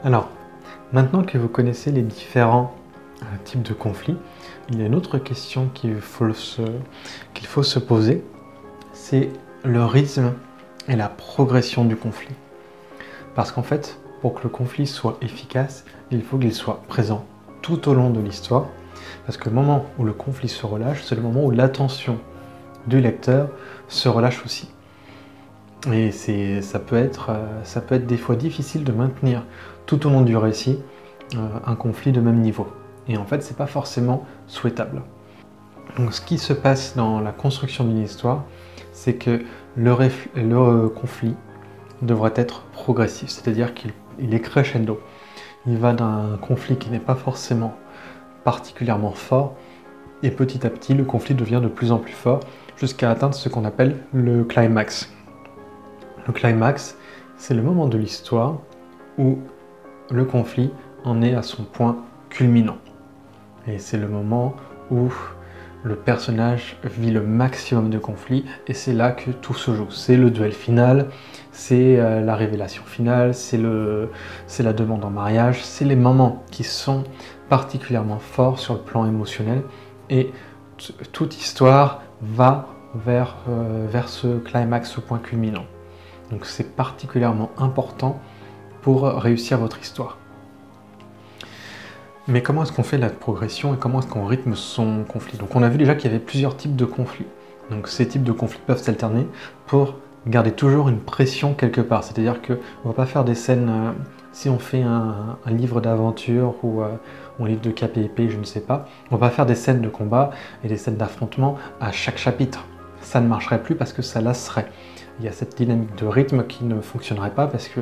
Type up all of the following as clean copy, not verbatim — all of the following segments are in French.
Alors, maintenant que vous connaissez les différents types de conflits, il y a une autre question qu'il faut se poser, c'est le rythme et la progression du conflit. Parce qu'en fait, pour que le conflit soit efficace, il faut qu'il soit présent tout au long de l'histoire, parce que le moment où le conflit se relâche, c'est le moment où l'attention du lecteur se relâche aussi. Et ça peut être des fois difficile de maintenir tout au long du récit un conflit de même niveau. Et en fait, c'est pas forcément souhaitable. Donc, ce qui se passe dans la construction d'une histoire, c'est que le conflit devrait être progressif, c'est-à-dire qu'il est crescendo. Il va d'un conflit qui n'est pas forcément particulièrement fort, et petit à petit, le conflit devient de plus en plus fort, jusqu'à atteindre ce qu'on appelle le climax. Le climax, c'est le moment de l'histoire où le conflit en est à son point culminant. Et c'est le moment où le personnage vit le maximum de conflits, et c'est là que tout se joue. C'est le duel final, c'est la révélation finale, c'est la demande en mariage, c'est les moments qui sont particulièrement forts sur le plan émotionnel, et toute histoire va vers ce climax, ce point culminant. Donc c'est particulièrement important pour réussir votre histoire. Mais comment est-ce qu'on fait la progression et comment est-ce qu'on rythme son conflit? Donc on a vu déjà qu'il y avait plusieurs types de conflits. Donc ces types de conflits peuvent s'alterner pour garder toujours une pression quelque part. C'est-à-dire qu'on ne va pas faire des scènes, si on fait un livre d'aventure ou un livre de cap et épée, je ne sais pas, on ne va pas faire des scènes de combat et des scènes d'affrontement à chaque chapitre. Ça ne marcherait plus parce que ça lasserait. Il y a cette dynamique de rythme qui ne fonctionnerait pas parce que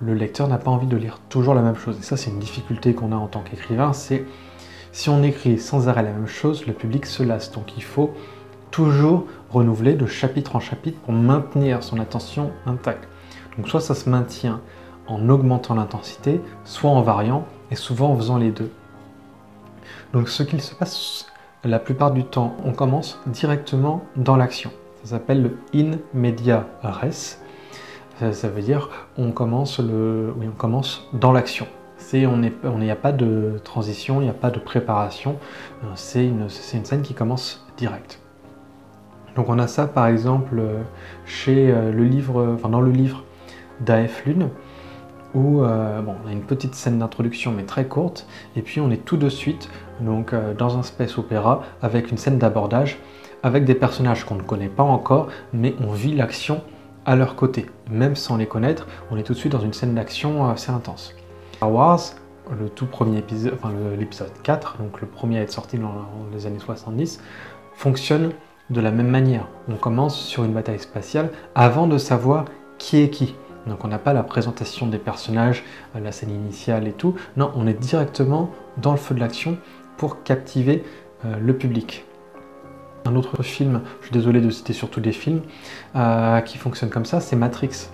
le lecteur n'a pas envie de lire toujours la même chose. Et ça, c'est une difficulté qu'on a en tant qu'écrivain, c'est si on écrit sans arrêt la même chose, le public se lasse. Donc il faut toujours renouveler de chapitre en chapitre pour maintenir son attention intacte. Donc soit ça se maintient en augmentant l'intensité, soit en variant, et souvent en faisant les deux. Donc ce qu'il se passe la plupart du temps, on commence directement dans l'action. Ça s'appelle le in media res. Ça veut dire on commence dans l'action. Il n'y a pas de transition, il n'y a pas de préparation. C'est une scène qui commence direct. Donc on a ça par exemple dans le livre d'A.F. Lune, où on a une petite scène d'introduction mais très courte, et puis on est tout de suite dans un space opéra avec une scène d'abordage, avec des personnages qu'on ne connaît pas encore, mais on vit l'action à leur côté. Même sans les connaître, on est tout de suite dans une scène d'action assez intense. Star Wars, le tout premier épisode, l'épisode 4, donc le premier à être sorti dans les années 70, fonctionne de la même manière. On commence sur une bataille spatiale avant de savoir qui est qui. Donc on n'a pas la présentation des personnages, la scène initiale et tout. Non, on est directement dans le feu de l'action pour captiver le public. Un autre film, je suis désolé de citer surtout des films, qui fonctionne comme ça, c'est Matrix.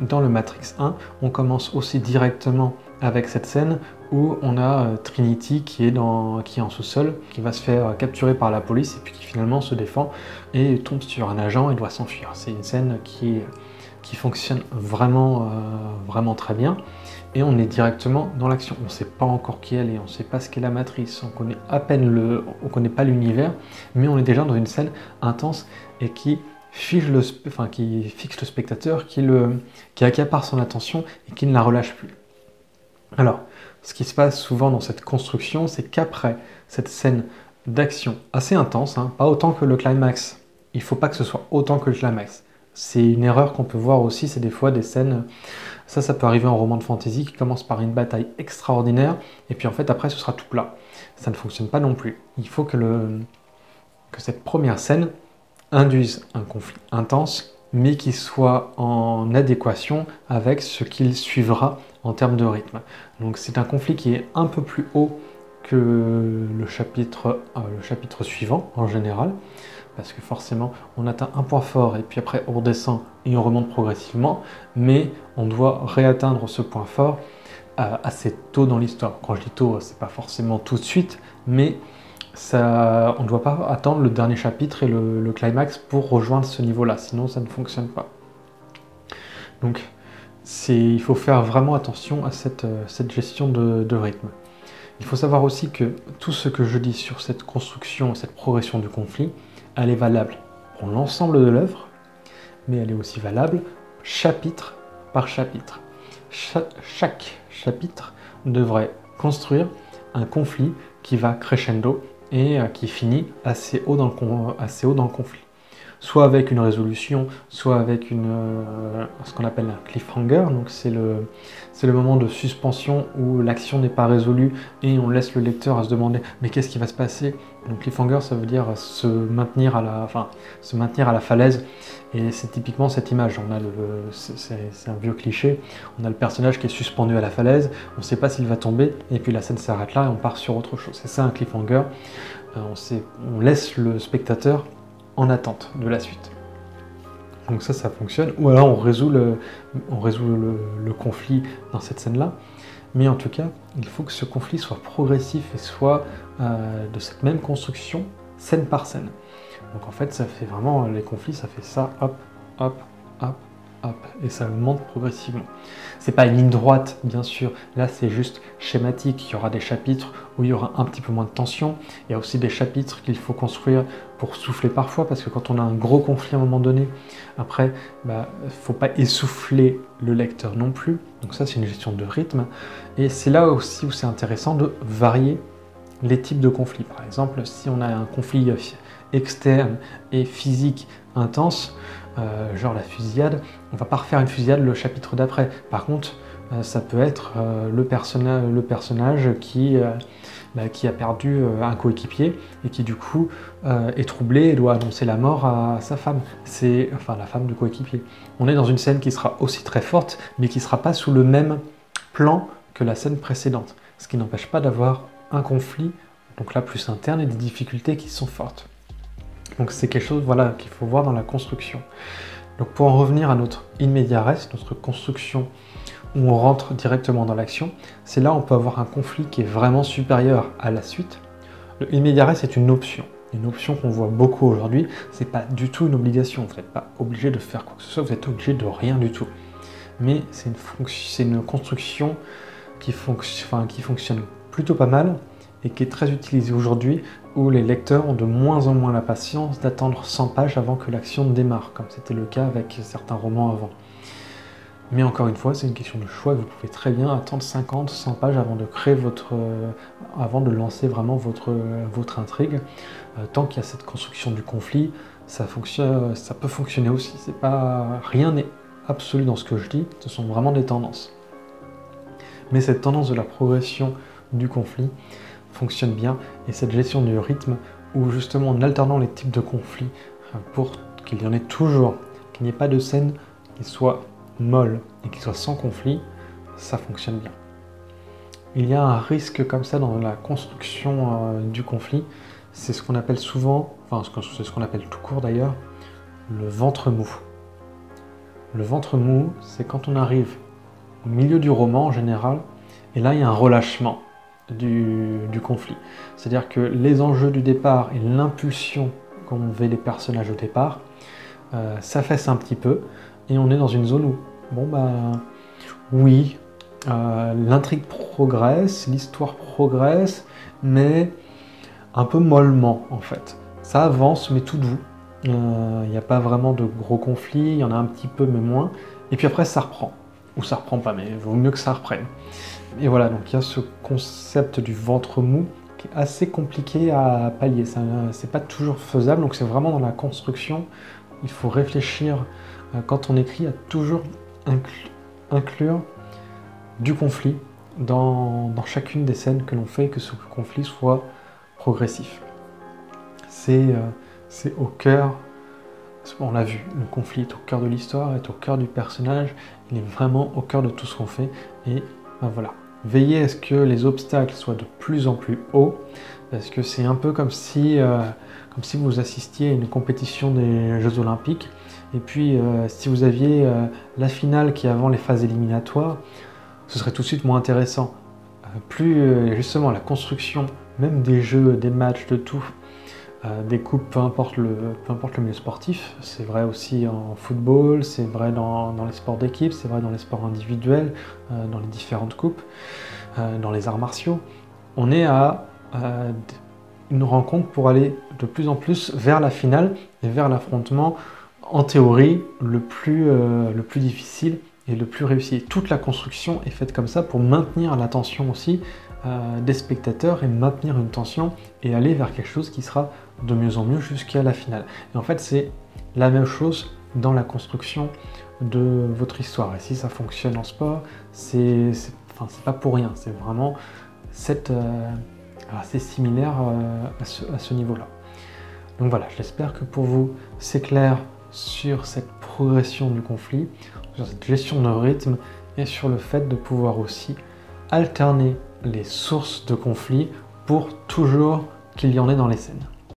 Dans le Matrix 1, on commence aussi directement avec cette scène où on a Trinity qui est en sous-sol, qui va se faire capturer par la police et puis qui finalement se défend et tombe sur un agent et doit s'enfuir. C'est une scène qui fonctionne vraiment, vraiment très bien. Et on est directement dans l'action. On ne sait pas encore qui elle est, on ne sait pas ce qu'est la matrice, on connaît on connaît pas l'univers, mais on est déjà dans une scène intense et qui fixe le spectateur, qui accapare son attention et qui ne la relâche plus. Alors, ce qui se passe souvent dans cette construction, c'est qu'après cette scène d'action assez intense, pas autant que le climax, il ne faut pas que ce soit autant que le climax. C'est une erreur qu'on peut voir aussi, c'est des fois des scènes, ça peut arriver en roman de fantasy qui commence par une bataille extraordinaire et puis en fait après ce sera tout plat. Ça ne fonctionne pas non plus. Il faut que cette première scène induise un conflit intense mais qui soit en adéquation avec ce qu'il suivra en termes de rythme. Donc c'est un conflit qui est un peu plus haut que le chapitre suivant en général, parce que forcément on atteint un point fort et puis après on redescend et on remonte progressivement, mais on doit réatteindre ce point fort assez tôt dans l'histoire. Quand je dis tôt, c'est pas forcément tout de suite, mais on ne doit pas attendre le dernier chapitre et le climax pour rejoindre ce niveau-là, sinon ça ne fonctionne pas. Donc il faut faire vraiment attention à cette gestion de rythme. Il faut savoir aussi que tout ce que je dis sur cette construction, cette progression du conflit, elle est valable pour l'ensemble de l'œuvre, mais elle est aussi valable chapitre par chapitre. Chaque chapitre devrait construire un conflit qui va crescendo et qui finit assez haut dans le conflit. Soit avec une résolution, soit avec ce qu'on appelle un cliffhanger. Donc c'est le moment de suspension où l'action n'est pas résolue et on laisse le lecteur à se demander mais qu'est-ce qui va se passer. Donc cliffhanger, ça veut dire se maintenir à la falaise. Et c'est typiquement cette image. C'est un vieux cliché. On a le personnage qui est suspendu à la falaise, on ne sait pas s'il va tomber, et puis la scène s'arrête là et on part sur autre chose. C'est ça un cliffhanger. On laisse le spectateur en attente de la suite. Donc ça fonctionne. Ou alors on résout le conflit dans cette scène-là. Mais en tout cas, il faut que ce conflit soit progressif et soit de cette même construction, scène par scène. Donc en fait, ça fait vraiment, les conflits, ça fait ça, hop, hop, hop, hop, et ça augmente progressivement. C'est pas une ligne droite, bien sûr, là c'est juste schématique. Il y aura des chapitres où il y aura un petit peu moins de tension. Il y a aussi des chapitres qu'il faut construire pour souffler parfois, parce que quand on a un gros conflit à un moment donné, après, faut pas essouffler le lecteur non plus. Donc ça, c'est une gestion de rythme. Et c'est là aussi où c'est intéressant de varier les types de conflits. Par exemple, si on a un conflit externe et physique intense, genre la fusillade, on va pas refaire une fusillade le chapitre d'après. Par contre, ça peut être le personnage qui a perdu un coéquipier et qui du coup est troublé et doit annoncer la mort à sa femme, enfin la femme du coéquipier. On est dans une scène qui sera aussi très forte, mais qui ne sera pas sous le même plan que la scène précédente, ce qui n'empêche pas d'avoir un conflit, donc là plus interne, et des difficultés qui sont fortes. Donc c'est quelque chose qu'il faut voir dans la construction. Donc pour en revenir à notre in media res, notre construction où on rentre directement dans l'action, c'est là où on peut avoir un conflit qui est vraiment supérieur à la suite. Le in media res est une option qu'on voit beaucoup aujourd'hui. C'est pas du tout une obligation, vous n'êtes pas obligé de faire quoi que ce soit, vous êtes obligé de rien du tout. Mais c'est une construction qui fonctionne plutôt pas mal et qui est très utilisée aujourd'hui, où les lecteurs ont de moins en moins la patience d'attendre 100 pages avant que l'action démarre, comme c'était le cas avec certains romans avant. Mais encore une fois, c'est une question de choix. Vous pouvez très bien attendre 50, 100 pages avant de créer avant de lancer vraiment votre intrigue. Tant qu'il y a cette construction du conflit, ça peut fonctionner aussi. Rien n'est absolu dans ce que je dis, ce sont vraiment des tendances. Mais cette tendance de la progression du conflit fonctionne bien, et cette gestion du rythme, où justement en alternant les types de conflits pour qu'il y en ait toujours, qu'il n'y ait pas de scène qui soit molle et qui soit sans conflit, ça fonctionne bien. Il y a un risque comme ça dans la construction du conflit, c'est ce qu'on appelle souvent, c'est ce qu'on appelle tout court d'ailleurs, le ventre mou. Le ventre mou, c'est quand on arrive au milieu du roman en général, et là il y a un relâchement du conflit. C'est-à-dire que les enjeux du départ et l'impulsion qu'ont les personnages au départ s'affaissent un petit peu, et on est dans une zone où, oui, l'intrigue progresse, l'histoire progresse, mais un peu mollement en fait. Ça avance, mais tout doux. Il n'y a pas vraiment de gros conflits, il y en a un petit peu, mais moins. Et puis après, ça reprend. Ou ça reprend pas, mais il vaut mieux que ça reprenne. Et voilà, donc il y a ce concept du ventre mou qui est assez compliqué à pallier. C'est pas toujours faisable, donc c'est vraiment dans la construction. Il faut réfléchir quand on écrit à toujours inclure du conflit dans chacune des scènes que l'on fait, que ce conflit soit progressif. C'est au cœur, on l'a vu, le conflit est au cœur de l'histoire, est au cœur du personnage, il est vraiment au cœur de tout ce qu'on fait, et voilà. Veillez à ce que les obstacles soient de plus en plus hauts, parce que c'est un peu comme si vous assistiez à une compétition des Jeux Olympiques, et puis si vous aviez la finale qui est avant les phases éliminatoires, ce serait tout de suite moins intéressant. Plus justement la construction, même des jeux, des matchs, de tout, des coupes, peu importe le milieu sportif. C'est vrai aussi en football, c'est vrai dans les sports d'équipe, c'est vrai dans les sports individuels, dans les différentes coupes, dans les arts martiaux. On est à une rencontre pour aller de plus en plus vers la finale et vers l'affrontement, en théorie, le plus difficile et le plus réussi. Toute la construction est faite comme ça pour maintenir l'attention aussi des spectateurs et maintenir une tension et aller vers quelque chose qui sera de mieux en mieux jusqu'à la finale. Et en fait, c'est la même chose dans la construction de votre histoire. Et si ça fonctionne en sport, c'est pas pour rien. C'est vraiment assez similaire à ce niveau-là. Donc voilà, j'espère que pour vous, c'est clair sur cette progression du conflit, sur cette gestion de rythme et sur le fait de pouvoir aussi alterner les sources de conflit pour toujours qu'il y en ait dans les scènes.